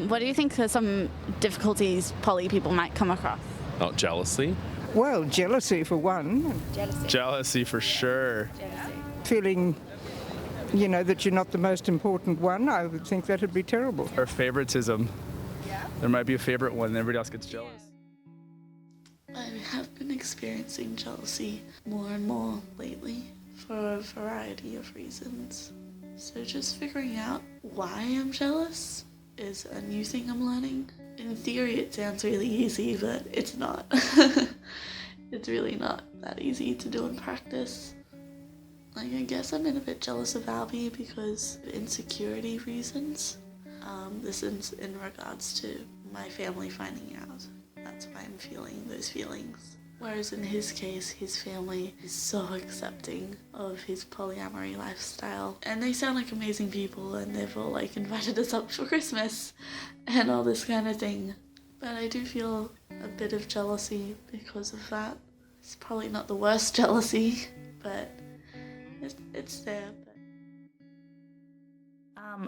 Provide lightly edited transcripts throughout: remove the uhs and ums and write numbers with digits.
What do you think are some difficulties poly people might come across? Oh, jealousy. Well, jealousy for one. Jealousy for sure. Feeling, that you're not the most important one, I would think that would be terrible. Or favoritism. There might be a favorite one and everybody else gets jealous. I have been experiencing jealousy more and more lately for a variety of reasons. So just figuring out why I'm jealous is a new thing I'm learning. In theory it sounds really easy, but it's not. It's really not that easy to do in practice. I guess I'm a bit jealous of Albie because of insecurity reasons. This is in regards to my family finding out. That's why I'm feeling those feelings. Whereas in his case, his family is so accepting of his polyamory lifestyle. And they sound like amazing people, and they've all invited us up for Christmas and all this kind of thing. But I do feel a bit of jealousy because of that. It's probably not the worst jealousy, but it's there.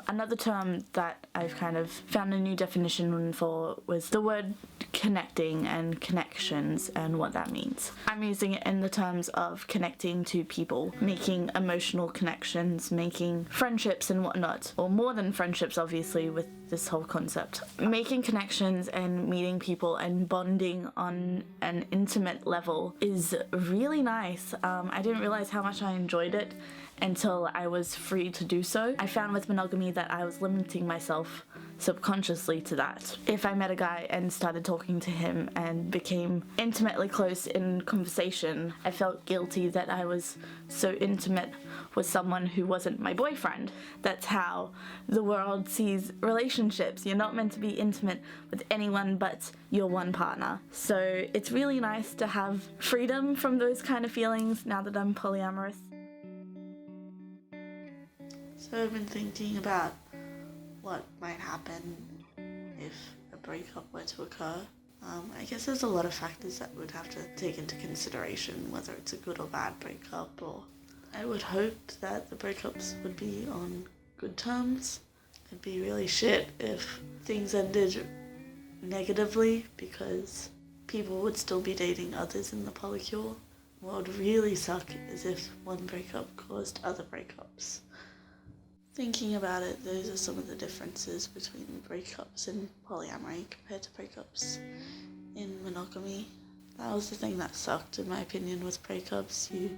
Another term that I've kind of found a new definition for was the word connecting and connections and what that means. I'm using it in the terms of connecting to people, making emotional connections, making friendships and whatnot, or more than friendships obviously with this whole concept. Making connections and meeting people and bonding on an intimate level is really nice. I didn't realize how much I enjoyed it until I was free to do so. I found with monogamy that I was limiting myself subconsciously to that. If I met a guy and started talking to him and became intimately close in conversation, I felt guilty that I was so intimate with someone who wasn't my boyfriend. That's how the world sees relationships. You're not meant to be intimate with anyone but your one partner. So it's really nice to have freedom from those kind of feelings now that I'm polyamorous. So I've been thinking about what might happen if a breakup were to occur. I guess there's a lot of factors that would have to take into consideration, whether it's a good or bad breakup, or I would hope that the breakups would be on good terms. It'd be really shit if things ended negatively because people would still be dating others in the polycule. What would really suck is if one breakup caused other breakups. Thinking about it, those are some of the differences between breakups in polyamory compared to breakups in monogamy. That was the thing that sucked, in my opinion, with breakups. You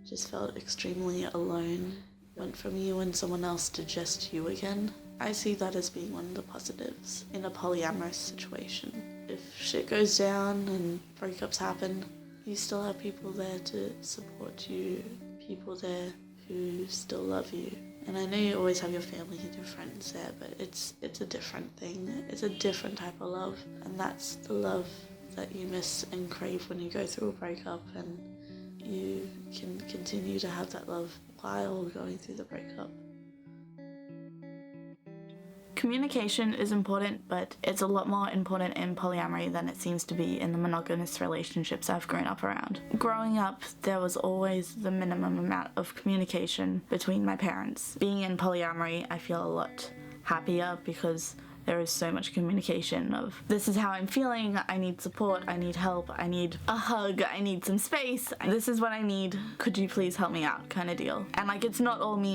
just felt extremely alone. Went from you and someone else to just you again. I see that as being one of the positives in a polyamorous situation. If shit goes down and breakups happen, you still have people there to support you, people there who still love you. And I know you always have your family and your friends there, but it's a different thing. It's a different type of love, and that's the love that you miss and crave when you go through a breakup, and you can continue to have that love while going through the breakup. Communication is important, but it's a lot more important in polyamory than it seems to be in the monogamous relationships I've grown up around. Growing up, there was always the minimum amount of communication between my parents. Being in polyamory, I feel a lot happier because there is so much communication of, this is how I'm feeling, I need support, I need help, I need a hug, I need some space, this is what I need, could you please help me out, kind of deal. And it's not all me,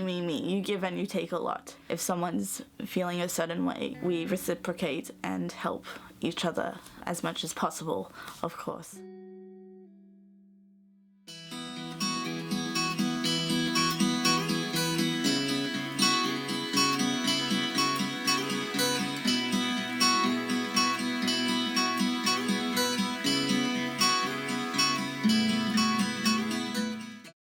you give and you take a lot. If someone's feeling a certain way, we reciprocate and help each other as much as possible, of course.